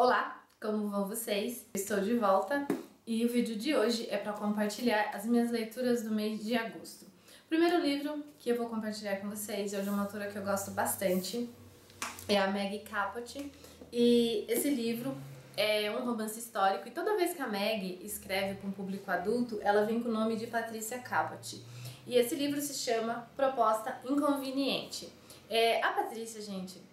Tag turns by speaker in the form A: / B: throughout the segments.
A: Olá, como vão vocês? Estou de volta e o vídeo de hoje é para compartilhar as minhas leituras do mês de agosto. O primeiro livro que eu vou compartilhar com vocês é de uma autora que eu gosto bastante, é a Meg Cabot, e esse livro é um romance histórico e toda vez que a Meg escreve para um público adulto, ela vem com o nome de Patricia Cabot. E esse livro se chama Proposta Inconveniente. A Patrícia, gente,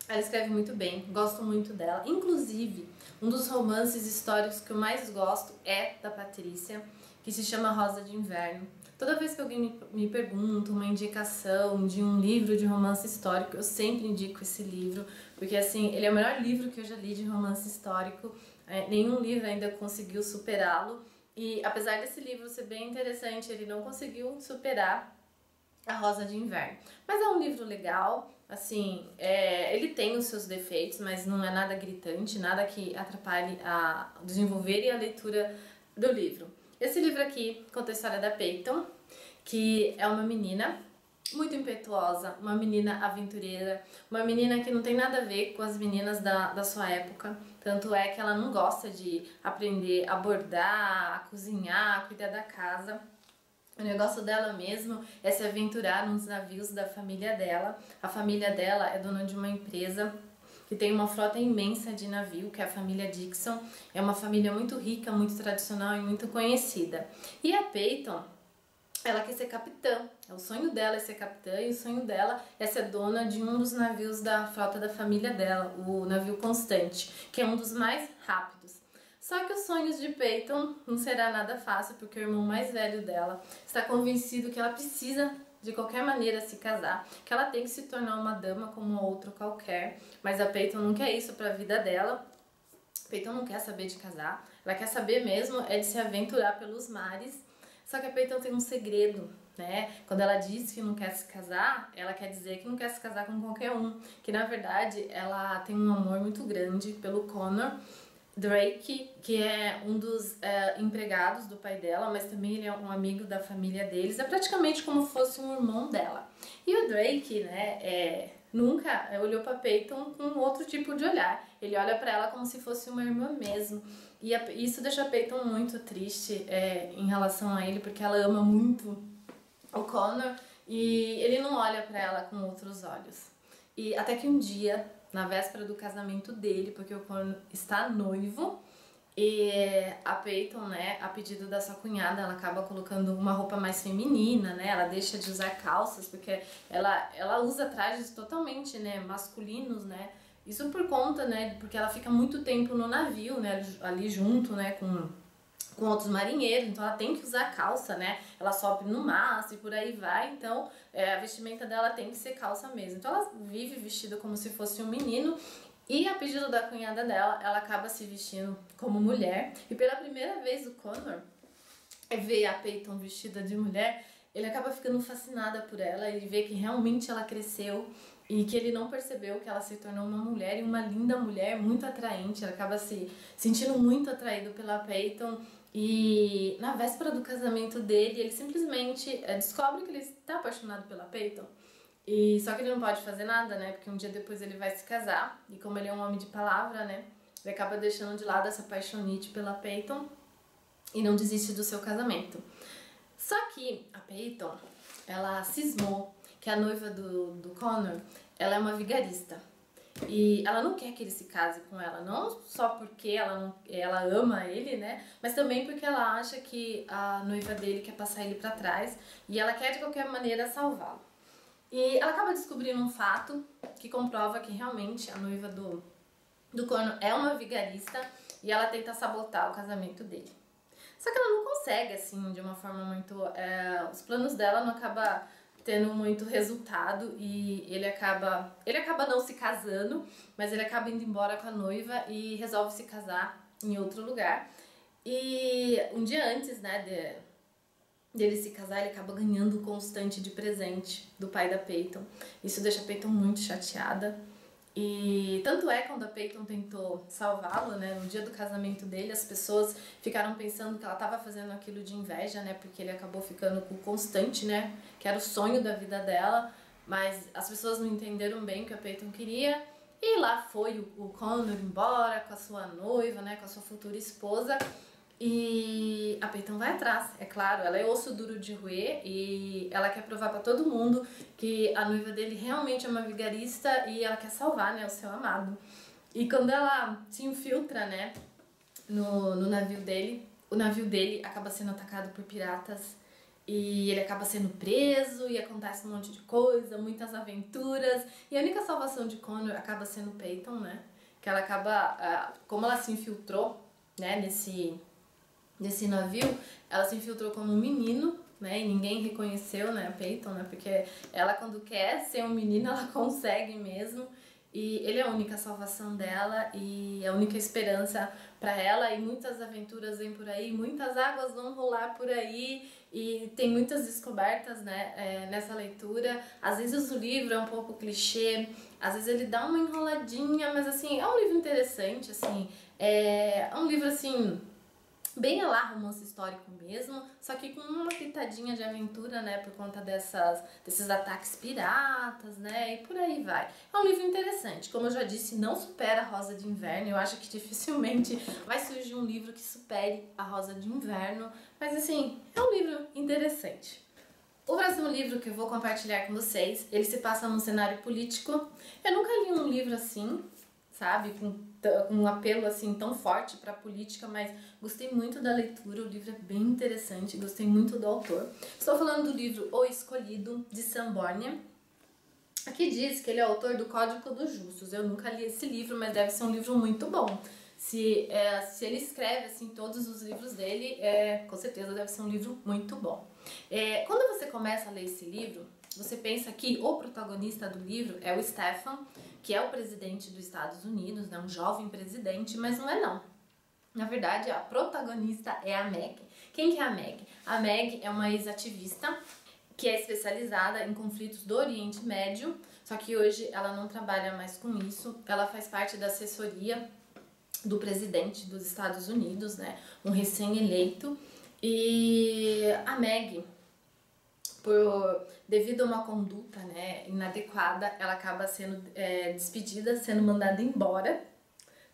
A: ela escreve muito bem, gosto muito dela. Inclusive, um dos romances históricos que eu mais gosto é da Patrícia, que se chama Rosa de Inverno. Toda vez que alguém me pergunta uma indicação de um livro de romance histórico, eu sempre indico esse livro, porque assim, ele é o melhor livro que eu já li de romance histórico. Nenhum livro ainda conseguiu superá-lo. E apesar desse livro ser bem interessante, ele não conseguiu superar a Rosa de Inverno. Mas é um livro legal, assim, ele tem os seus defeitos, mas não é nada gritante, nada que atrapalhe a desenvolver e a leitura do livro. Esse livro aqui conta a história da Peyton, que é uma menina muito impetuosa, uma menina aventureira, uma menina que não tem nada a ver com as meninas da sua época. Tanto é que ela não gosta de aprender a bordar, a cozinhar, a cuidar da casa. O negócio dela mesmo é se aventurar nos navios da família dela. A família dela é dona de uma empresa que tem uma frota imensa de navio, que é a família Dixon. É uma família muito rica, muito tradicional e muito conhecida. E a Peyton, ela quer ser capitã. O sonho dela é ser capitã e o sonho dela é ser dona de um dos navios da frota da família dela, o navio Constante, que é um dos mais rápidos. Só que os sonhos de Peyton não será nada fácil, porque o irmão mais velho dela está convencido que ela precisa de qualquer maneira se casar, que ela tem que se tornar uma dama como outro qualquer, mas a Peyton não quer isso para a vida dela. Peyton não quer saber de casar, ela quer saber mesmo é de se aventurar pelos mares. Só que a Peyton tem um segredo, né? Quando ela diz que não quer se casar, ela quer dizer que não quer se casar com qualquer um, que na verdade ela tem um amor muito grande pelo Connor Drake, que é um dos empregados do pai dela, mas também ele é um amigo da família deles, é praticamente como se fosse um irmão dela. E o Drake, né, nunca olhou pra Peyton com outro tipo de olhar, ele olha pra ela como se fosse uma irmã mesmo. E isso deixa a Peyton muito triste em relação a ele, porque ela ama muito o Connor e ele não olha pra ela com outros olhos. E até que um dia, na véspera do casamento dele, porque o Connor está noivo, e a Peyton, né, a pedido da sua cunhada, ela acaba colocando uma roupa mais feminina, né, ela deixa de usar calças, porque ela usa trajes totalmente, né, masculinos, né, isso por conta, né, porque ela fica muito tempo no navio, né, ali junto, né, com outros marinheiros, então ela tem que usar calça, né? Ela sobe no mastro e por aí vai, então a vestimenta dela tem que ser calça mesmo. Então ela vive vestida como se fosse um menino e a pedido da cunhada dela, ela acaba se vestindo como mulher. E pela primeira vez o Connor vê a Peyton vestida de mulher, ele acaba ficando fascinada por ela, ele vê que realmente ela cresceu e que ele não percebeu que ela se tornou uma mulher e uma linda mulher, muito atraente. Ela acaba se sentindo muito atraído pela Peyton e na véspera do casamento dele, ele simplesmente descobre que ele está apaixonado pela Peyton. E só que ele não pode fazer nada, né? Porque um dia depois ele vai se casar e como ele é um homem de palavra, né? Ele acaba deixando de lado essa paixonite pela Peyton e não desiste do seu casamento. Só que a Peyton, ela cismou que a noiva do Connor, ela é uma vigarista. E ela não quer que ele se case com ela, não só porque ela ama ele, né? Mas também porque ela acha que a noiva dele quer passar ele pra trás e ela quer de qualquer maneira salvá-lo. E ela acaba descobrindo um fato que comprova que realmente a noiva do Connor é uma vigarista e ela tenta sabotar o casamento dele. Só que ela não consegue, assim, de uma forma muito... os planos dela não acabam tendo muito resultado e ele acaba não se casando, mas ele acaba indo embora com a noiva e resolve se casar em outro lugar. E um dia antes, né, dele se casar, ele acaba ganhando um Constante de presente do pai da Peyton. Isso deixa a Peyton muito chateada. E tanto é quando a Peyton tentou salvá-lo, né, no dia do casamento dele, as pessoas ficaram pensando que ela estava fazendo aquilo de inveja, né, porque ele acabou ficando com o Constante, né, que era o sonho da vida dela, mas as pessoas não entenderam bem o que a Peyton queria E lá foi o Connor embora com a sua noiva, né, com a sua futura esposa. E a Peyton vai atrás, é claro, ela é osso duro de roer e ela quer provar pra todo mundo que a noiva dele realmente é uma vigarista e ela quer salvar, né, o seu amado. E quando ela se infiltra, né, no navio dele, o navio dele acaba sendo atacado por piratas e ele acaba sendo preso e acontece um monte de coisa, muitas aventuras. E a única salvação de Connor acaba sendo Peyton, né, que ela acaba, como ela se infiltrou, né, nesse navio, ela se infiltrou como um menino, né, e ninguém reconheceu, né, a Peyton, né, porque ela quando quer ser um menino, ela consegue mesmo, e ele é a única salvação dela e a única esperança para ela, e muitas aventuras vêm por aí, muitas águas vão rolar por aí, e tem muitas descobertas, né, nessa leitura. Às vezes o livro é um pouco clichê, às vezes ele dá uma enroladinha, mas assim, é um livro interessante, assim, é um livro assim bem a lá romance histórico mesmo, só que com uma pitadinha de aventura, né, por conta desses ataques piratas, né, e por aí vai. É um livro interessante, como eu já disse, não supera a Rosa de Inverno, eu acho que dificilmente vai surgir um livro que supere a Rosa de Inverno, mas assim, é um livro interessante. O próximo livro que eu vou compartilhar com vocês, ele se passa num cenário político. Eu nunca li um livro assim, sabe, com um apelo assim tão forte para a política, mas gostei muito da leitura, o livro é bem interessante, gostei muito do autor. Estou falando do livro O Escolhido, de Sam Borner. Aqui diz que ele é autor do Código dos Justos. Eu nunca li esse livro, mas deve ser um livro muito bom. Se ele escreve assim todos os livros dele, com certeza deve ser um livro muito bom. Quando você começa a ler esse livro, você pensa que o protagonista do livro é o Stephen, que é o presidente dos Estados Unidos, né, um jovem presidente, mas não é não. Na verdade, a protagonista é a Meg. Quem que é a Meg? A Meg é uma ex-ativista que é especializada em conflitos do Oriente Médio, só que hoje ela não trabalha mais com isso, ela faz parte da assessoria do presidente dos Estados Unidos, né, um recém-eleito, e a Meg, devido a uma conduta, né, inadequada, ela acaba sendo despedida, sendo mandada embora,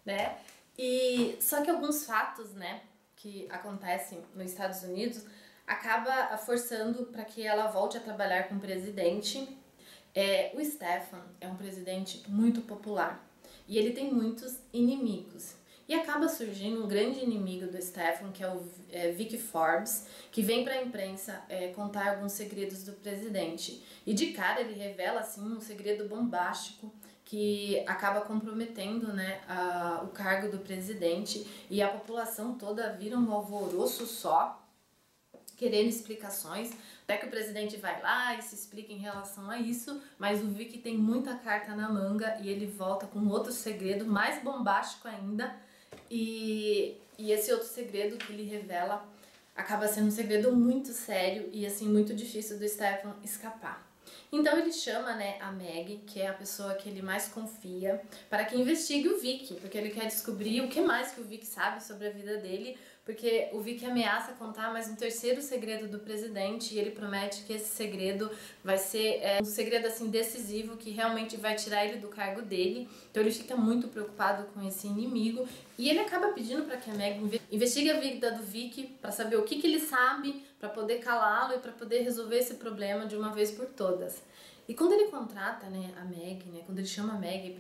A: né, e só que alguns fatos, né, que acontecem nos Estados Unidos acaba forçando para que ela volte a trabalhar com o presidente. O Stephen é um presidente muito popular e ele tem muitos inimigos. E acaba surgindo um grande inimigo do Stephen, que é o Vic Forbes, que vem para a imprensa contar alguns segredos do presidente. E de cara ele revela assim um segredo bombástico que acaba comprometendo, né, o cargo do presidente, e a população toda vira um alvoroço só, querendo explicações. Até que o presidente vai lá e se explica em relação a isso, mas o Vic tem muita carta na manga e ele volta com outro segredo mais bombástico ainda. E esse outro segredo que ele revela acaba sendo um segredo muito sério e assim muito difícil do Stephen escapar. Então ele chama, né, a Meg, que é a pessoa que ele mais confia, para que investigue o Vic, porque ele quer descobrir o que mais que o Vic sabe sobre a vida dele, porque o Vic ameaça contar mais um terceiro segredo do presidente e ele promete que esse segredo vai ser um segredo assim decisivo que realmente vai tirar ele do cargo dele. Então ele fica muito preocupado com esse inimigo e ele acaba pedindo para que a Meg investigue a vida do Vic para saber o que ele sabe, para poder calá-lo e para poder resolver esse problema de uma vez por todas. E quando ele contrata, né, a Meg, né, quando ele chama a Meg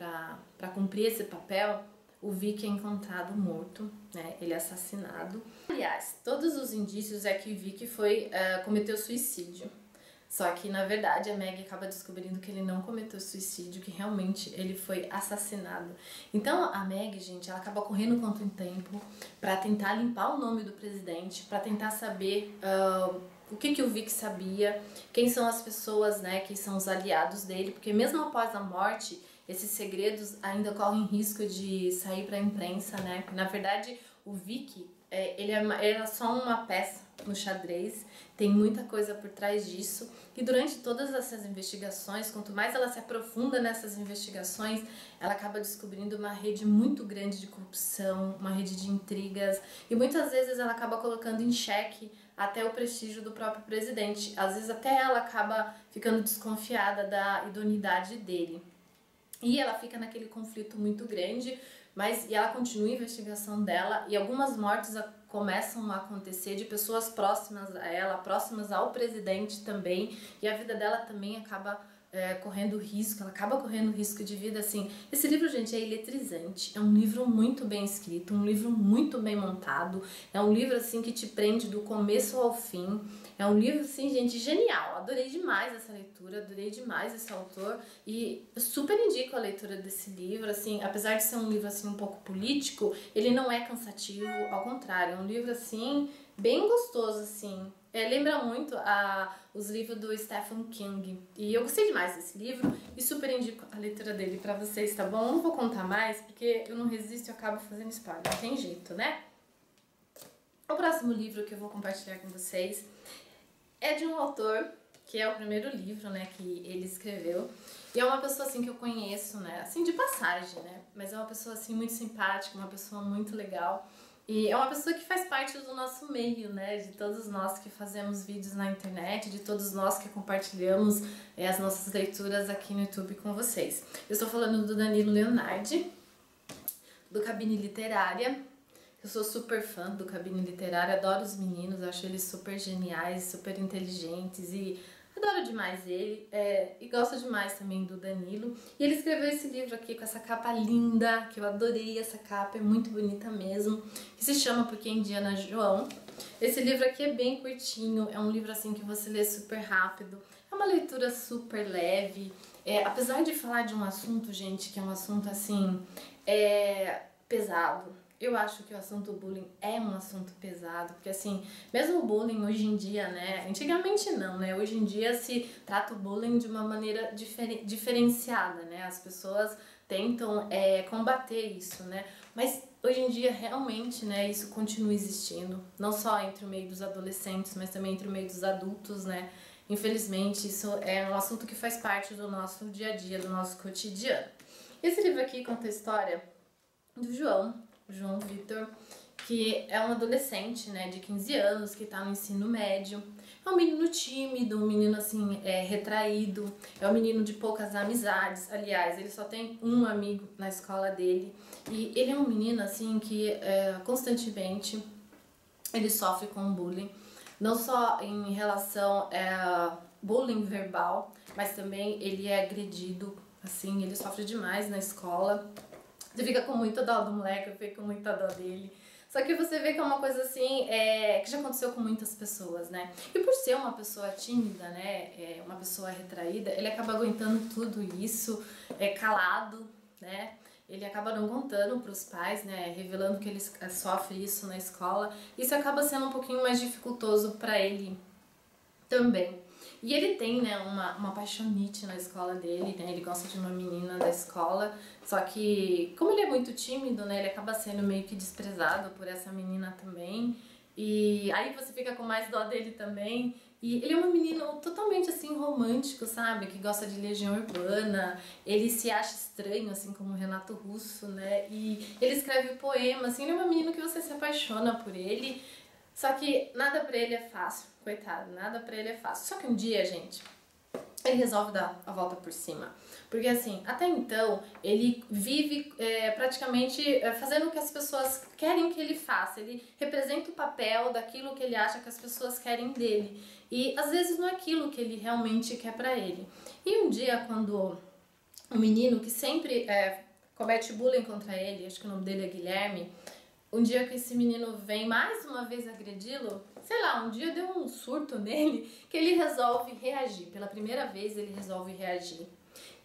A: para cumprir esse papel, o Vic é encontrado morto, né, ele é assassinado. Aliás, todos os indícios é que o Vic cometeu suicídio. Só que, na verdade, a Meg acaba descobrindo que ele não cometeu suicídio, que realmente ele foi assassinado. Então, a Meg, gente, ela acaba correndo contra o tempo para tentar limpar o nome do presidente, para tentar saber o que o Vic sabia, quem são as pessoas, né, que são os aliados dele, porque mesmo após a morte, esses segredos ainda correm risco de sair para a imprensa, né? Na verdade, o Vic, ele era só uma peça no xadrez, tem muita coisa por trás disso. E durante todas essas investigações, quanto mais ela se aprofunda nessas investigações, ela acaba descobrindo uma rede muito grande de corrupção, uma rede de intrigas, e muitas vezes ela acaba colocando em xeque até o prestígio do próprio presidente. Às vezes até ela acaba ficando desconfiada da idoneidade dele. E ela fica naquele conflito muito grande, e ela continua a investigação dela e algumas mortes começam a acontecer de pessoas próximas a ela, próximas ao presidente também, e a vida dela também acaba correndo risco, ela acaba correndo risco de vida, assim. Esse livro, gente, é eletrizante, é um livro muito bem escrito, um livro muito bem montado, é um livro, assim, que te prende do começo ao fim, é um livro, assim, gente, genial. Adorei demais essa leitura, adorei demais esse autor e eu super indico a leitura desse livro, assim, apesar de ser um livro, assim, um pouco político, ele não é cansativo, ao contrário, é um livro, assim, bem gostoso, assim. Lembra muito os livros do Stephen King. E eu gostei demais desse livro e super indico a leitura dele pra vocês, tá bom? Eu não vou contar mais porque eu não resisto e acabo fazendo spoiler. Não tem jeito, né? O próximo livro que eu vou compartilhar com vocês é de um autor que é o primeiro livro, né, que ele escreveu. E é uma pessoa, assim, que eu conheço, né, assim, de passagem, né? Mas é uma pessoa, assim, muito simpática, uma pessoa muito legal. E é uma pessoa que faz parte do nosso meio, né? De todos nós que fazemos vídeos na internet, de todos nós que compartilhamos as nossas leituras aqui no YouTube com vocês. Eu estou falando do Danilo Leonardi, do Cabine Literária. Eu sou super fã do Cabine Literária, adoro os meninos, acho eles super geniais, super inteligentes e adoro demais ele, e gosto demais também do Danilo. E ele escreveu esse livro aqui com essa capa linda, que eu adorei essa capa, é muito bonita mesmo, que se chama Porque Indiana João. Esse livro aqui é bem curtinho, é um livro assim que você lê super rápido, é uma leitura super leve, apesar de falar de um assunto, gente, que é um assunto assim, pesado. Eu acho que o assunto bullying é um assunto pesado, porque assim, mesmo o bullying hoje em dia, né, antigamente não, né, hoje em dia se trata o bullying de uma maneira diferenciada, né, as pessoas tentam combater isso, né, mas hoje em dia realmente, né, isso continua existindo, não só entre o meio dos adolescentes, mas também entre o meio dos adultos, né, infelizmente isso é um assunto que faz parte do nosso dia a dia, do nosso cotidiano. Esse livro aqui conta a história do João Vitor, que é um adolescente, né, de 15 anos, que tá no ensino médio. É um menino tímido, um menino, assim, retraído, é um menino de poucas amizades. Aliás, ele só tem um amigo na escola dele. E ele é um menino, assim, que constantemente ele sofre com bullying. Não só em relação a bullying verbal, mas também ele é agredido, assim, ele sofre demais na escola. Você fica com muita dó do moleque, eu fico com muita dó dele. Só que você vê que é uma coisa assim, que já aconteceu com muitas pessoas, né? E por ser uma pessoa tímida, né, uma pessoa retraída, ele acaba aguentando tudo isso, calado, né? Ele acaba não contando para os pais, né, revelando que ele sofre isso na escola. Isso acaba sendo um pouquinho mais dificultoso para ele também. E ele tem, né, uma paixonite na escola dele, né, ele gosta de uma menina da escola, só que como ele é muito tímido, né, ele acaba sendo meio que desprezado por essa menina também, e aí você fica com mais dó dele também, e ele é um menino totalmente, assim, romântico, sabe, que gosta de Legião Urbana, ele se acha estranho, assim, como o Renato Russo, né, e ele escreve poema, assim, ele é um menino que você se apaixona por ele. Só que nada pra ele é fácil, coitado, nada pra ele é fácil. Só que um dia, gente, ele resolve dar a volta por cima. Porque assim, até então, ele vive praticamente fazendo o que as pessoas querem que ele faça. Ele representa o papel daquilo que ele acha que as pessoas querem dele. E às vezes não é aquilo que ele realmente quer pra ele. E um dia, quando um menino que sempre comete bullying contra ele, acho que o nome dele é Guilherme, um dia que esse menino vem mais uma vez agredi-lo, sei lá, um dia deu um surto nele, que ele resolve reagir. Pela primeira vez ele resolve reagir.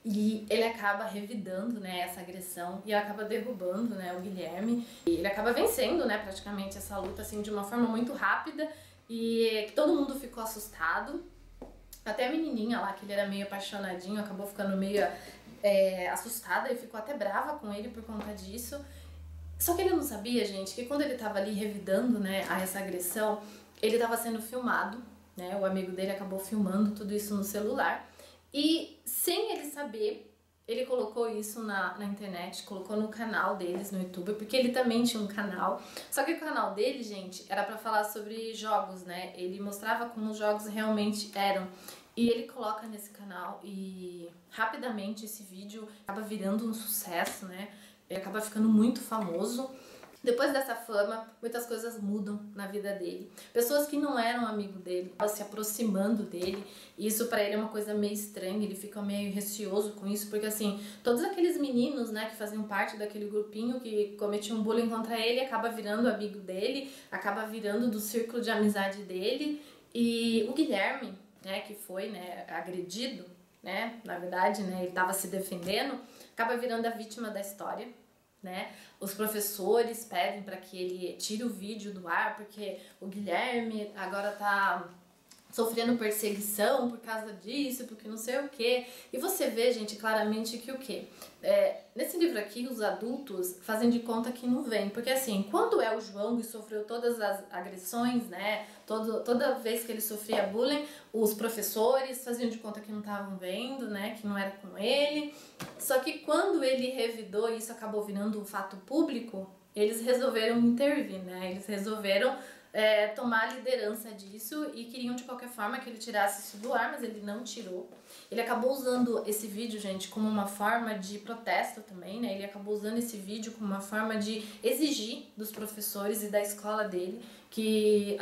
A: E ele acaba revidando, né, essa agressão e acaba derrubando, né, o Guilherme. E ele acaba vencendo, né, praticamente essa luta assim, de uma forma muito rápida e que todo mundo ficou assustado. Até a menininha lá, que ele era meio apaixonadinho, acabou ficando meio assustada e ficou até brava com ele por conta disso. Só que ele não sabia, gente, que quando ele tava ali revidando, né, essa agressão, ele tava sendo filmado, né, o amigo dele acabou filmando tudo isso no celular e sem ele saber, ele colocou isso na internet, colocou no canal deles no YouTube, porque ele também tinha um canal, só que o canal dele, gente, era pra falar sobre jogos, né, ele mostrava como os jogos realmente eram. E ele coloca nesse canal e rapidamente esse vídeo acaba virando um sucesso, né? Ele acaba ficando muito famoso. Depois dessa fama, muitas coisas mudam na vida dele. Pessoas que não eram amigo dele, se aproximando dele. E isso pra ele é uma coisa meio estranha, ele fica meio receoso com isso, porque assim, todos aqueles meninos, né, que faziam parte daquele grupinho que cometiam bullying contra ele, acaba virando amigo dele, acaba virando do círculo de amizade dele. E o Guilherme, né, que foi, né, agredido, né, na verdade, né, ele estava se defendendo, acaba virando a vítima da história, né? Os professores pedem para que ele tire o vídeo do ar porque o Guilherme agora tá sofrendo perseguição por causa disso, porque não sei o que. E você vê, gente, claramente que o que? Nesse livro aqui, os adultos fazem de conta que não vem. Porque assim, quando é o João que sofreu todas as agressões, né? Toda vez que ele sofria bullying, os professores faziam de conta que não estavam vendo, né? Que não era com ele. Só que quando ele revidou e isso acabou virando um fato público, eles resolveram intervir, né? Eles resolveram tomar a liderança disso e queriam de qualquer forma que ele tirasse isso do ar, mas ele não tirou. Ele acabou usando esse vídeo, gente, como uma forma de protesto também, né? Ele acabou usando esse vídeo como uma forma de exigir dos professores e da escola dele que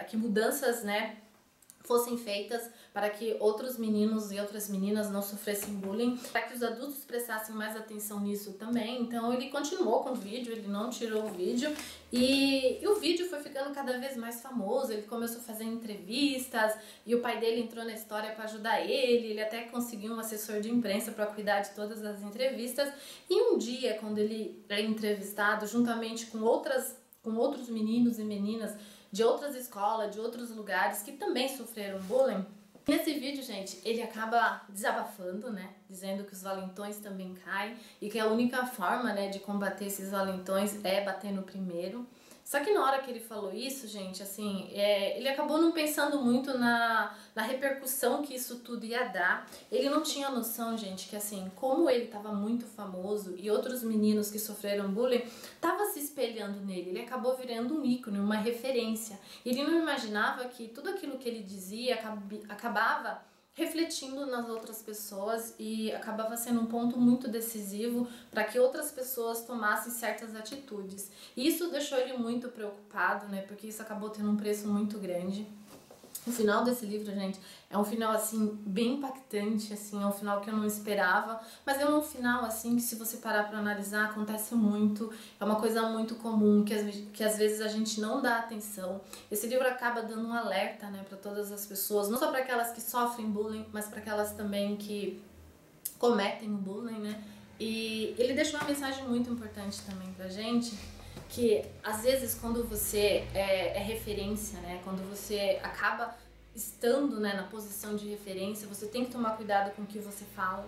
A: que mudanças, né, fossem feitas para que outros meninos e outras meninas não sofressem bullying, para que os adultos prestassem mais atenção nisso também. Então ele continuou com o vídeo, ele não tirou o vídeo e o vídeo foi ficando cada vez mais famoso. Ele começou a fazer entrevistas e o pai dele entrou na história para ajudar ele até conseguiu um assessor de imprensa para cuidar de todas as entrevistas. E um dia, quando ele é entrevistado juntamente com outros meninos e meninas de outras escolas, de outros lugares que também sofreram bullying. Nesse vídeo, gente, ele acaba desabafando, né, dizendo que os valentões também caem e que a única forma, né, de combater esses valentões é bater no primeiro. Só que na hora que ele falou isso, gente, assim, ele acabou não pensando muito na repercussão que isso tudo ia dar. Ele não tinha noção, gente, que assim, como ele estava muito famoso e outros meninos que sofreram bullying estavam se espelhando nele, ele acabou virando um ícone, uma referência. Ele não imaginava que tudo aquilo que ele dizia acabava refletindo nas outras pessoas e acabava sendo um ponto muito decisivo para que outras pessoas tomassem certas atitudes. E isso deixou ele muito preocupado, né? Porque isso acabou tendo um preço muito grande. O final desse livro, gente, é um final, assim, bem impactante, assim, é um final que eu não esperava, mas é um final, assim, que se você parar pra analisar, acontece muito, é uma coisa muito comum, que às vezes a gente não dá atenção. Esse livro acaba dando um alerta, né, pra todas as pessoas, não só para aquelas que sofrem bullying, mas para aquelas também que cometem o bullying, né, e ele deixa uma mensagem muito importante também pra gente, que às vezes quando você é referência, né, quando você acaba estando, né, na posição de referência, você tem que tomar cuidado com o que você fala,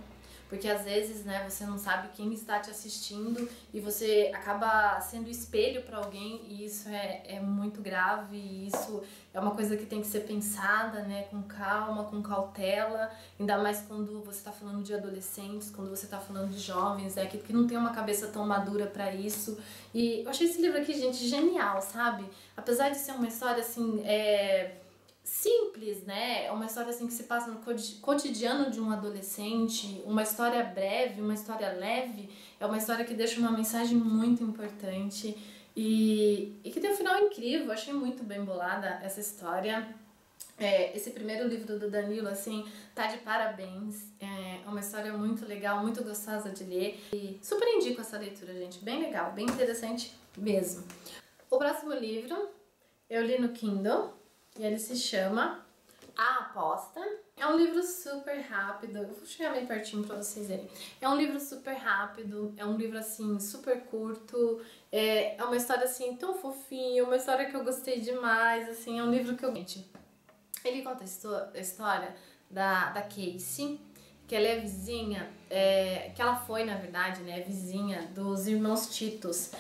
A: porque às vezes, né, você não sabe quem está te assistindo e você acaba sendo espelho para alguém e isso é muito grave e isso é uma coisa que tem que ser pensada, né, com calma, com cautela, ainda mais quando você está falando de adolescentes, quando você está falando de jovens, né, que não tem uma cabeça tão madura para isso. E eu achei esse livro aqui, gente, genial, sabe? Apesar de ser uma história, assim, simples, né? É uma história assim que se passa no cotidiano de um adolescente, uma história breve, uma história leve, é uma história que deixa uma mensagem muito importante e que tem um final incrível. Eu achei muito bem bolada essa história. Esse primeiro livro do Danilo, assim, tá de parabéns. É uma história muito legal, muito gostosa de ler e super indico essa leitura, gente. Bem legal, bem interessante mesmo. O próximo livro eu li no Kindle. E ele se chama A Aposta. É um livro super rápido, eu vou chegar bem pertinho pra vocês verem. É um livro super rápido, é um livro assim, super curto, é uma história assim, tão fofinha, uma história que eu gostei demais, assim, é um livro que eu... Ele conta a história da Casey, que ela é vizinha, que ela foi, na verdade, né, vizinha dos irmãos Titos,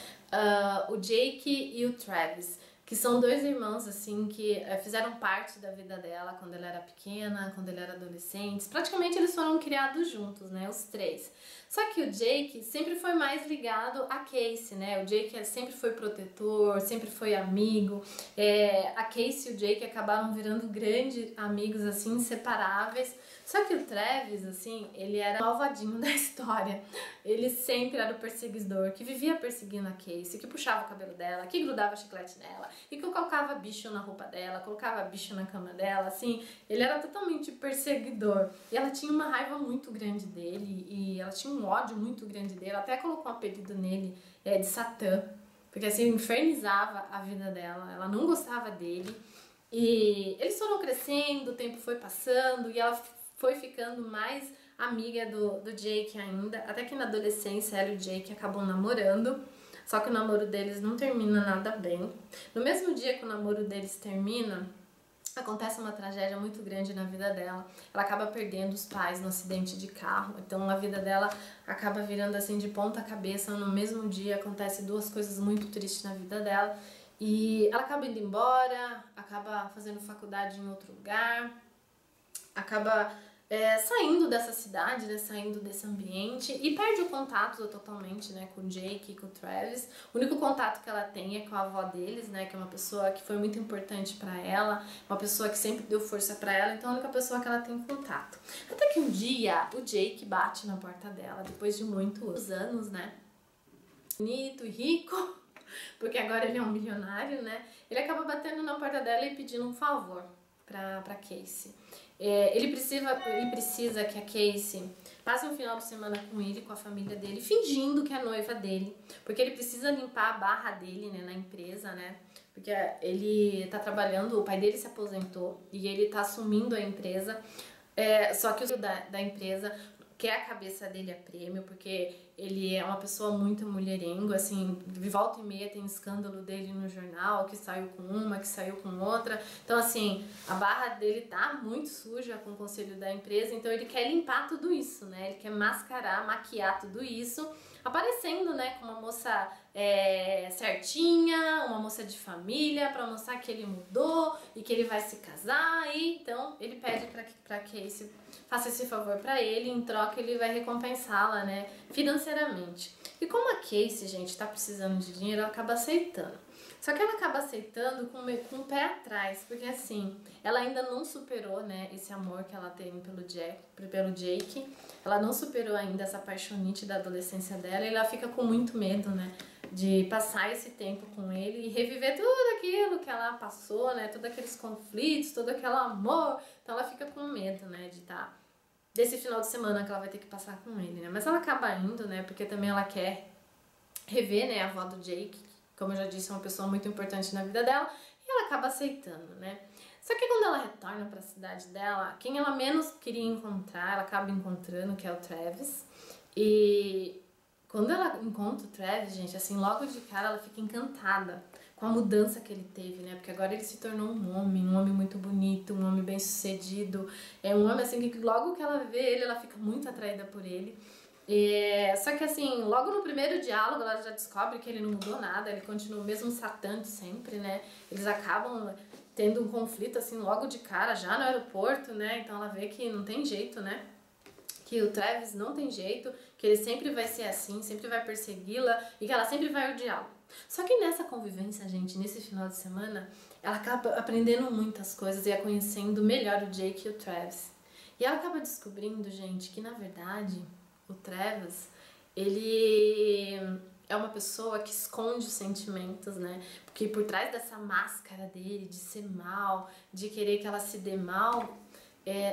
A: o Jake e o Travis. que são dois irmãos, assim, que fizeram parte da vida dela quando ela era pequena, quando ela era adolescente. Praticamente eles foram criados juntos, né, os três. Só que o Jake sempre foi mais ligado a Casey, né, o Jake sempre foi protetor, sempre foi amigo. A Casey e o Jake acabaram virando grandes amigos, assim, inseparáveis. Só que o Travis, assim, ele era o malvadinho da história. Ele sempre era o perseguidor, que vivia perseguindo a Casey, que puxava o cabelo dela, que grudava chiclete nela, e que colocava bicho na roupa dela, colocava bicho na cama dela, assim. Ele era totalmente perseguidor. E ela tinha uma raiva muito grande dele, e ela tinha um ódio muito grande dele. Ela até colocou um apelido nele de Satã, porque assim, infernizava a vida dela. Ela não gostava dele. E eles foram crescendo, o tempo foi passando, e ela foi ficando mais amiga do Jake ainda, até que na adolescência ela e o Jake acabam namorando, só que o namoro deles não termina nada bem. No mesmo dia que o namoro deles termina, acontece uma tragédia muito grande na vida dela. Ela acaba perdendo os pais no acidente de carro, então a vida dela acaba virando assim de ponta cabeça. No mesmo dia acontece duas coisas muito tristes na vida dela, e ela acaba indo embora, acaba fazendo faculdade em outro lugar, acaba saindo dessa cidade, né, saindo desse ambiente, e perde o contato totalmente, né, com o Jake e com o Travis. O único contato que ela tem é com a avó deles, né, que é uma pessoa que foi muito importante pra ela, uma pessoa que sempre deu força pra ela, então é a única pessoa que ela tem contato. Até que um dia o Jake bate na porta dela, depois de muitos anos, né, bonito e rico, porque agora ele é um milionário, né, ele acaba batendo na porta dela e pedindo um favor pra Casey. Ele precisa que a Casey passe um final de semana com ele, com a família dele, fingindo que é noiva dele, porque ele precisa limpar a barra dele, né, na empresa, né, porque ele tá trabalhando, o pai dele se aposentou e ele tá assumindo a empresa, só que o da empresa quer a cabeça dele a prêmio, porque ele é uma pessoa muito mulherengo, assim, de volta e meia tem escândalo dele no jornal, que saiu com uma, que saiu com outra. Então, assim, a barra dele tá muito suja com o conselho da empresa, então ele quer limpar tudo isso, né? Ele quer mascarar, maquiar tudo isso, aparecendo, né, com uma moça certinha, uma moça de família, pra mostrar que ele mudou e que ele vai se casar. E então ele pede pra Casey faça esse favor pra ele, em troca ele vai recompensá-la, né, financeiramente. E como a Casey, gente, tá precisando de dinheiro, ela acaba aceitando. Só que ela acaba aceitando com o pé atrás, porque assim, ela ainda não superou, né, esse amor que ela tem pelo Jake. Ela não superou ainda essa paixonite da adolescência dela, e ela fica com muito medo, né, de passar esse tempo com ele e reviver tudo aquilo que ela passou, né, todos aqueles conflitos, todo aquele amor. Então ela fica com medo, né, desse final de semana que ela vai ter que passar com ele, né. Mas ela acaba indo, né, porque também ela quer rever, né, a avó do Jake, como eu já disse, é uma pessoa muito importante na vida dela, e ela acaba aceitando, né. Só que quando ela retorna para a cidade dela, quem ela menos queria encontrar, ela acaba encontrando, que é o Travis. E quando ela encontra o Travis, gente, assim, logo de cara ela fica encantada com a mudança que ele teve, né? Porque agora ele se tornou um homem muito bonito, um homem bem sucedido. É um homem, assim, que logo que ela vê ele, ela fica muito atraída por ele. Só que assim, logo no primeiro diálogo ela já descobre que ele não mudou nada, ele continua o mesmo Satã de sempre, né? Eles acabam tendo um conflito assim logo de cara, já no aeroporto, né? Então ela vê que não tem jeito, né? Que o Travis não tem jeito, que ele sempre vai ser assim, sempre vai persegui-la e que ela sempre vai odiá-lo. Só que nessa convivência, gente, nesse final de semana, ela acaba aprendendo muitas coisas e conhecendo melhor o Jake e o Travis. E ela acaba descobrindo, gente, que na verdade o Travis, ele é uma pessoa que esconde os sentimentos, né? Porque por trás dessa máscara dele de ser mal, de querer que ela se dê mal,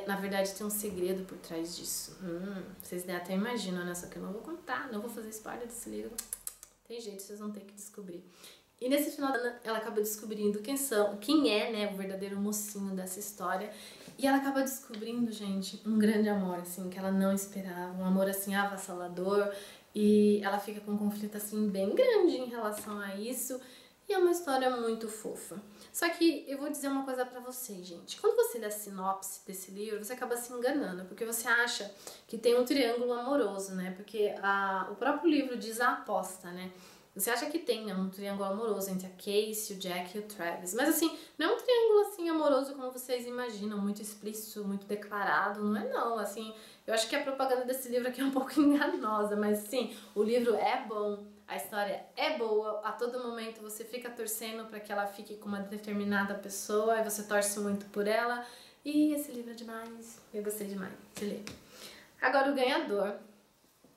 A: na verdade tem um segredo por trás disso. Vocês até imaginam, né? Só que eu não vou contar, não vou fazer spoiler desse livro. Tem jeito, vocês vão ter que descobrir. E nesse final ela acaba descobrindo quem é, né, o verdadeiro mocinho dessa história. E ela acaba descobrindo, gente, um grande amor, assim, que ela não esperava. Um amor, assim, avassalador. E ela fica com um conflito, assim, bem grande em relação a isso. E é uma história muito fofa. Só que eu vou dizer uma coisa pra vocês, gente. Quando você lê a sinopse desse livro, você acaba se enganando, porque você acha que tem um triângulo amoroso, né? Porque o próprio livro diz a aposta, né? Você acha que tem, né, um triângulo amoroso entre a Casey, o Jack e o Travis. Mas assim, não é um triângulo assim amoroso como vocês imaginam, muito explícito, muito declarado, não é não. Assim, eu acho que a propaganda desse livro aqui é um pouco enganosa, mas sim, o livro é bom, a história é boa, a todo momento você fica torcendo para que ela fique com uma determinada pessoa e você torce muito por ela. E esse livro é demais, eu gostei demais de ler. Agora o ganhador,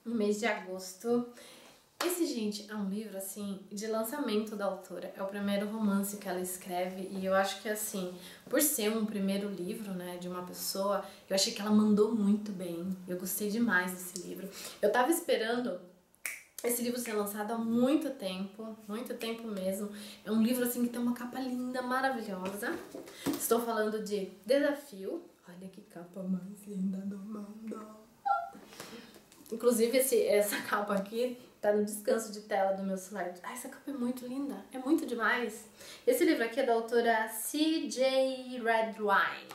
A: no mês de agosto. Esse, gente, é um livro, assim, de lançamento da autora. É o primeiro romance que ela escreve e eu acho que, assim, por ser um primeiro livro, né, de uma pessoa, eu achei que ela mandou muito bem. Eu gostei demais desse livro. Eu tava esperando esse livro ser lançado há muito tempo mesmo. É um livro, assim, que tem uma capa linda, maravilhosa. Estou falando de Desafio. Olha que capa mais linda do mundo. Inclusive, essa capa aqui tá no descanso de tela do meu celular. Ai, essa capa é muito linda, é muito demais. Esse livro aqui é da autora C.J. Redwine.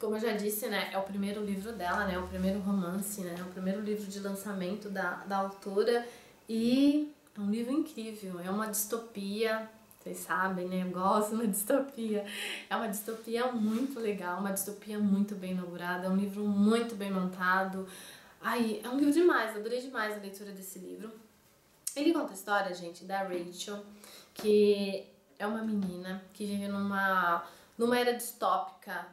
A: Como eu já disse, né, é o primeiro livro dela, né, o primeiro romance, né, o primeiro livro de lançamento da autora. E é um livro incrível, é uma distopia, vocês sabem, né, eu gosto de uma distopia. É uma distopia muito legal, uma distopia muito bem elaborada, é um livro muito bem montado. Ai, é um livro demais, eu adorei demais a leitura desse livro. Ele conta a história, gente, da Rachel, que é uma menina que vive numa era distópica.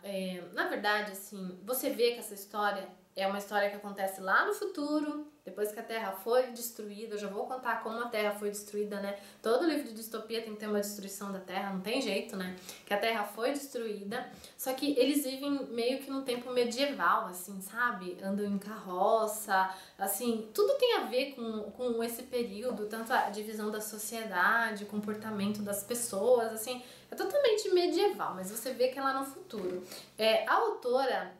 A: Na verdade, assim, você vê que essa história é uma história que acontece lá no futuro, depois que a Terra foi destruída. Eu já vou contar como a Terra foi destruída, né? Todo livro de distopia tem que ter uma destruição da Terra, não tem jeito, né? Que a Terra foi destruída, só que eles vivem meio que num tempo medieval, assim, sabe? Andam em carroça, assim, tudo tem a ver com esse período, tanto a divisão da sociedade, o comportamento das pessoas, assim, é totalmente medieval, mas você vê que é lá no futuro. A autora,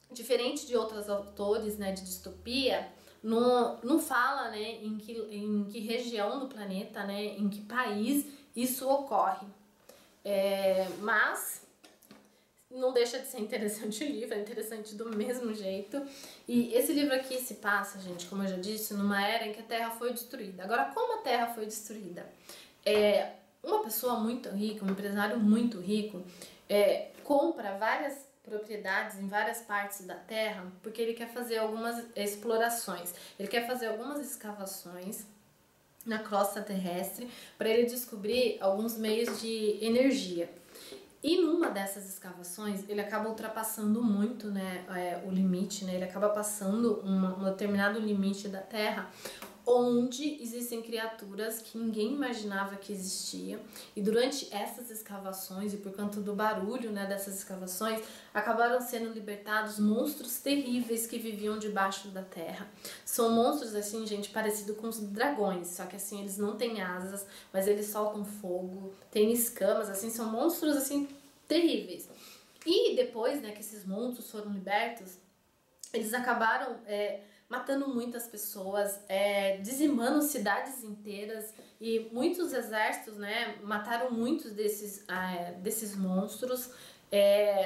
A: diferente de outros autores, né, de distopia, não fala, né, em que região do planeta, né, em que país isso ocorre. Mas não deixa de ser interessante o livro, é interessante do mesmo jeito. E esse livro aqui se passa, gente, como eu já disse, numa era em que a Terra foi destruída. Agora, como a Terra foi destruída? Uma pessoa muito rica, um empresário muito rico, compra várias propriedades em várias partes da Terra porque ele quer fazer algumas explorações, ele quer fazer algumas escavações na crosta terrestre para ele descobrir alguns meios de energia. E numa dessas escavações ele acaba ultrapassando muito, né, o limite, né, ele acaba passando um determinado limite da Terra, onde existem criaturas que ninguém imaginava que existiam, e durante essas escavações e por conta do barulho, né, dessas escavações, acabaram sendo libertados monstros terríveis que viviam debaixo da terra. São monstros assim, gente, parecido com os dragões, só que assim, eles não têm asas, mas eles soltam fogo, têm escamas, assim, são monstros assim terríveis. E depois, né, que esses monstros foram libertos, eles acabaram matando muitas pessoas, dizimando cidades inteiras, e muitos exércitos, né, mataram muitos desses monstros.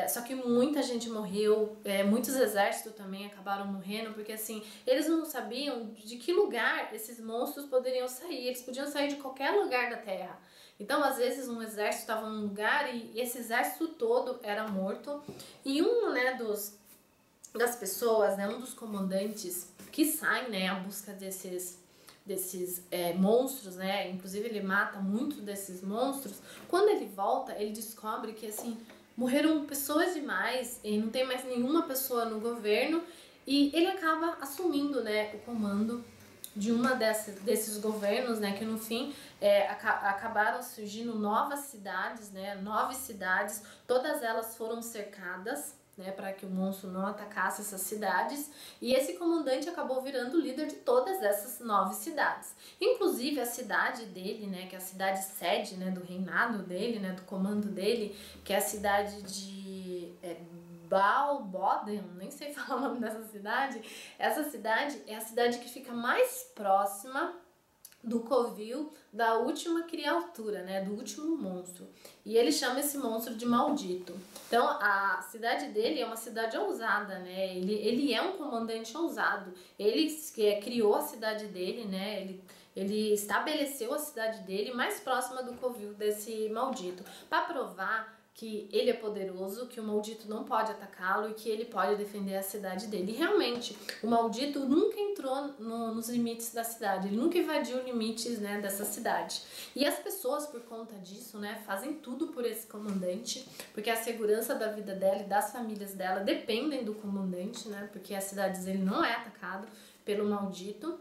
A: Só que muita gente morreu, muitos exércitos também acabaram morrendo, porque assim, eles não sabiam de que lugar esses monstros poderiam sair, eles podiam sair de qualquer lugar da Terra. Então, às vezes, um exército estava num lugar e esse exército todo era morto, e das pessoas, né, um dos comandantes que sai, né, à busca desses monstros, né, inclusive ele mata muitos desses monstros. Quando ele volta, ele descobre que assim, morreram pessoas demais e não tem mais nenhuma pessoa no governo, e ele acaba assumindo, né, o comando de uma desses governos, né, que no fim acabaram surgindo novas cidades, né, 9 cidades, todas elas foram cercadas, né, para que o monstro não atacasse essas cidades, e esse comandante acabou virando o líder de todas essas 9 cidades. Inclusive a cidade dele, né, que é a cidade sede, né, do reinado dele, né, do comando dele, que é a cidade de Balboden, nem sei falar o nome dessa cidade. Essa cidade é a cidade que fica mais próxima do covil da última criatura, né, do último monstro. E ele chama esse monstro de maldito. Então, a cidade dele é uma cidade ousada, né? Ele é um comandante ousado. Ele criou a cidade dele, né? ele estabeleceu a cidade dele mais próxima do covil desse maldito, para provar que ele é poderoso, que o maldito não pode atacá-lo e que ele pode defender a cidade dele. E realmente, o maldito nunca entrou nos limites da cidade, ele nunca invadiu limites, né, dessa cidade. E as pessoas, por conta disso, né, fazem tudo por esse comandante, porque a segurança da vida dela e das famílias dela dependem do comandante, né, porque a cidade dele não é atacado pelo maldito.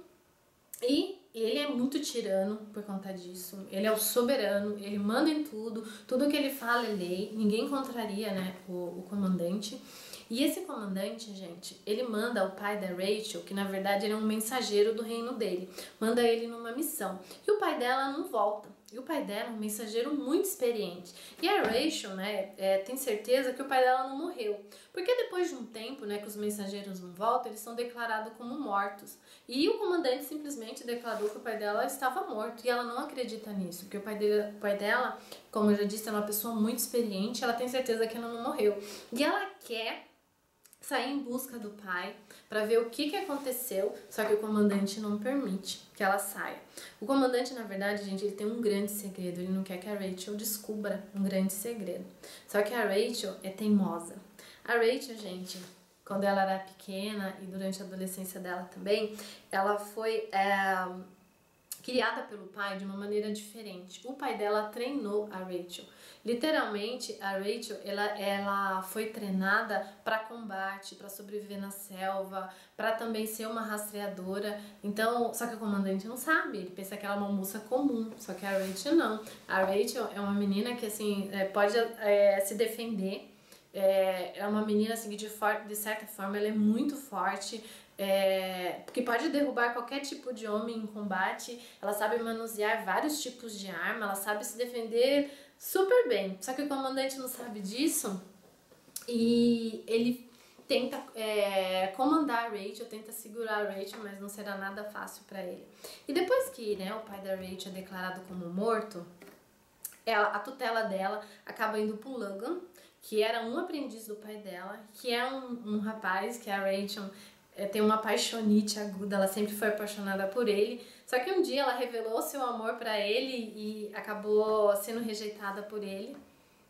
A: E ele é muito tirano por conta disso, ele é o soberano, ele manda em tudo, tudo que ele fala é lei, ninguém contraria, né, o comandante. E esse comandante, gente, ele manda o pai da Rachel, que na verdade ele é um mensageiro do reino dele, manda ele numa missão. E o pai dela não volta. E o pai dela é um mensageiro muito experiente. E a Rachel, né, tem certeza que o pai dela não morreu. Porque depois de um tempo, né, que os mensageiros não voltam, eles são declarados como mortos. E o comandante simplesmente declarou que o pai dela estava morto. E ela não acredita nisso. Porque o pai dela, como eu já disse, é uma pessoa muito experiente. Ela tem certeza que ela não morreu. E ela quer sair em busca do pai para ver o que aconteceu, só que o comandante não permite que ela saia. O comandante, na verdade, gente, ele tem um grande segredo, ele não quer que a Rachel descubra um grande segredo. Só que a Rachel é teimosa. A Rachel, gente, quando ela era pequena e durante a adolescência dela também, ela foi criada pelo pai de uma maneira diferente. O pai dela treinou a Rachel. Literalmente, a Rachel, ela foi treinada para combate, para sobreviver na selva, para também ser uma rastreadora. Então, só que o comandante não sabe, ele pensa que ela é uma moça comum, só que a Rachel não. A Rachel é uma menina que, assim, pode se defender. É uma menina, assim, que de certa forma, ela é muito forte, porque pode derrubar qualquer tipo de homem em combate. Ela sabe manusear vários tipos de arma, ela sabe se defender super bem. Só que o comandante não sabe disso e ele tenta comandar a Rachel, tenta segurar a Rachel, mas não será nada fácil para ele. E depois que, né, o pai da Rachel é declarado como morto, a tutela dela acaba indo pro Logan, que era um aprendiz do pai dela, que é um rapaz que a Rachel tem uma paixonite aguda, ela sempre foi apaixonada por ele, só que um dia ela revelou seu amor pra ele e acabou sendo rejeitada por ele,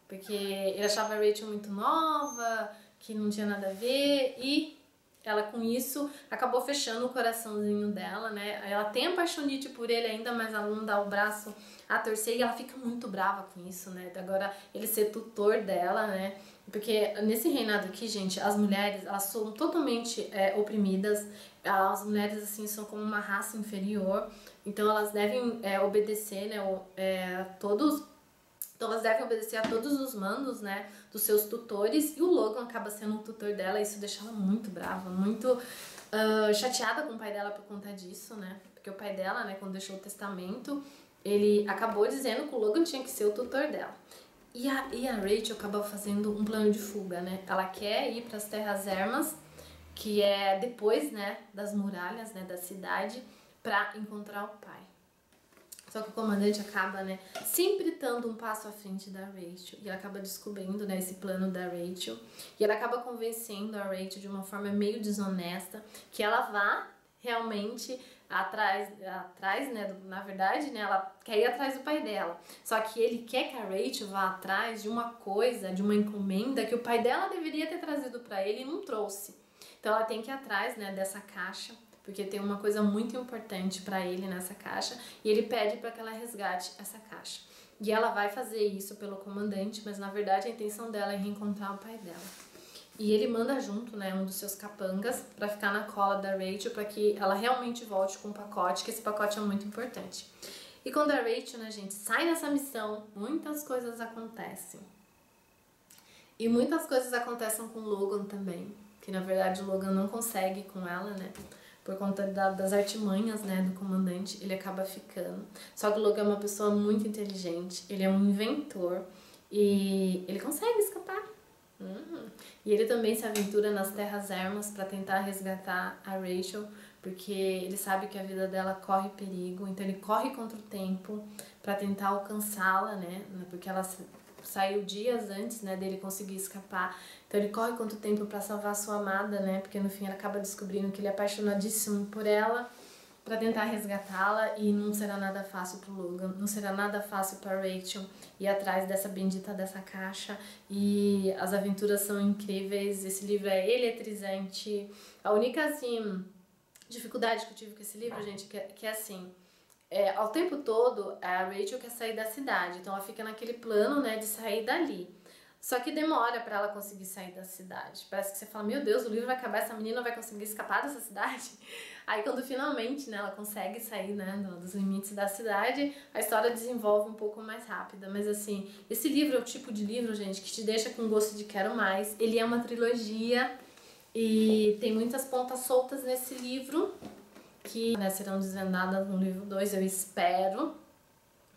A: porque ele achava a Rachel muito nova, que não tinha nada a ver, e ela com isso acabou fechando o coraçãozinho dela, né? Ela tem a paixonite por ele ainda, mas ela não dá o braço a torcer e ela fica muito brava com isso, né? Agora ele ser tutor dela, né? Porque nesse reinado aqui, gente, as mulheres, elas são totalmente oprimidas, as mulheres, assim, são como uma raça inferior, então elas devem obedecer, né, então elas devem obedecer a todos os mandos, né, dos seus tutores, e o Logan acaba sendo um tutor dela, e isso deixa ela muito brava, muito chateada com o pai dela por conta disso, né, porque o pai dela, né, quando deixou o testamento, ele acabou dizendo que o Logan tinha que ser o tutor dela. E a Rachel acaba fazendo um plano de fuga, né? Ela quer ir para as Terras Ermas, que é depois, né, das muralhas, né, da cidade, para encontrar o pai. Só que o comandante acaba, né, sempre estando um passo à frente da Rachel. E ela acaba descobrindo, né, esse plano da Rachel. E ela acaba convencendo a Rachel de uma forma meio desonesta que ela vá realmente atrás, né, na verdade, né, ela quer ir atrás do pai dela, só que ele quer que a Rachel vá atrás de uma coisa, de uma encomenda que o pai dela deveria ter trazido para ele e não trouxe. Então ela tem que ir atrás, né, dessa caixa, porque tem uma coisa muito importante para ele nessa caixa, e ele pede para que ela resgate essa caixa. E ela vai fazer isso pelo comandante, mas na verdade a intenção dela é reencontrar o pai dela. E ele manda junto, né, um dos seus capangas pra ficar na cola da Rachel pra que ela realmente volte com o pacote, que esse pacote é muito importante. E quando a Rachel, né, gente, sai nessa missão, muitas coisas acontecem. E muitas coisas acontecem com o Logan também, que na verdade o Logan não consegue com ela, né, por conta das artimanhas, né, do comandante, ele acaba ficando. Só que o Logan é uma pessoa muito inteligente, ele é um inventor e ele consegue escapar. E ele também se aventura nas Terras Ermas para tentar resgatar a Rachel, porque ele sabe que a vida dela corre perigo, então ele corre contra o tempo para tentar alcançá-la, né? Porque ela saiu dias antes, né, dele conseguir escapar. Então ele corre contra o tempo para salvar a sua amada, né? Porque no fim ela acaba descobrindo que ele é apaixonadíssimo por ela. para tentar resgatá-la e não será nada fácil pro Logan, não será nada fácil para Rachel ir atrás dessa bendita dessa caixa e as aventuras são incríveis, esse livro é eletrizante. A única, assim, dificuldade que eu tive com esse livro, gente, que é assim, ao tempo todo a Rachel quer sair da cidade, então ela fica naquele plano, né, de sair dali. Só que demora pra ela conseguir sair da cidade. Parece que você fala, meu Deus, o livro vai acabar, essa menina vai conseguir escapar dessa cidade? Aí quando finalmente, né, ela consegue sair, né, dos limites da cidade, a história desenvolve um pouco mais rápida. Mas assim, esse livro é o tipo de livro, gente, que te deixa com gosto de quero mais. Ele é uma trilogia e tem muitas pontas soltas nesse livro que, né, serão desvendadas no livro 2, eu espero,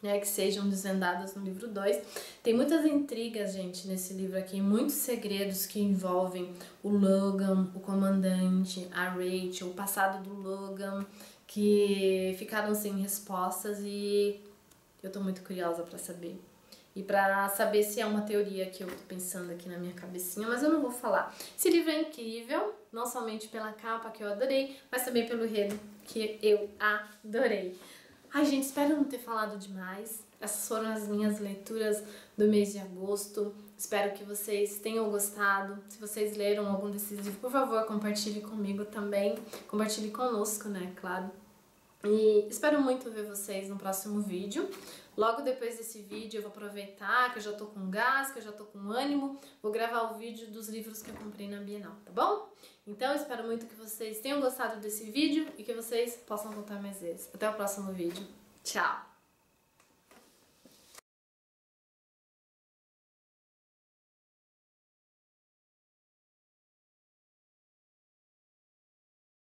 A: né, que sejam desvendadas no livro 2. Tem muitas intrigas, gente, nesse livro aqui, muitos segredos que envolvem o Logan, o comandante, a Rachel, o passado do Logan, que ficaram sem respostas e eu tô muito curiosa pra saber. E pra saber se é uma teoria que eu tô pensando aqui na minha cabecinha, mas eu não vou falar. Esse livro é incrível, não somente pela capa que eu adorei, mas também pelo enredo que eu adorei. Ai, gente, espero não ter falado demais. Essas foram as minhas leituras do mês de agosto. Espero que vocês tenham gostado. Se vocês leram algum desses livros, por favor, compartilhe comigo também. Compartilhe conosco, né, claro. E espero muito ver vocês no próximo vídeo. Logo depois desse vídeo eu vou aproveitar que eu já tô com gás, que eu já tô com ânimo. Vou gravar o vídeo dos livros que eu comprei na Bienal, tá bom? Então eu espero muito que vocês tenham gostado desse vídeo e que vocês possam voltar mais vezes. Até o próximo vídeo. Tchau!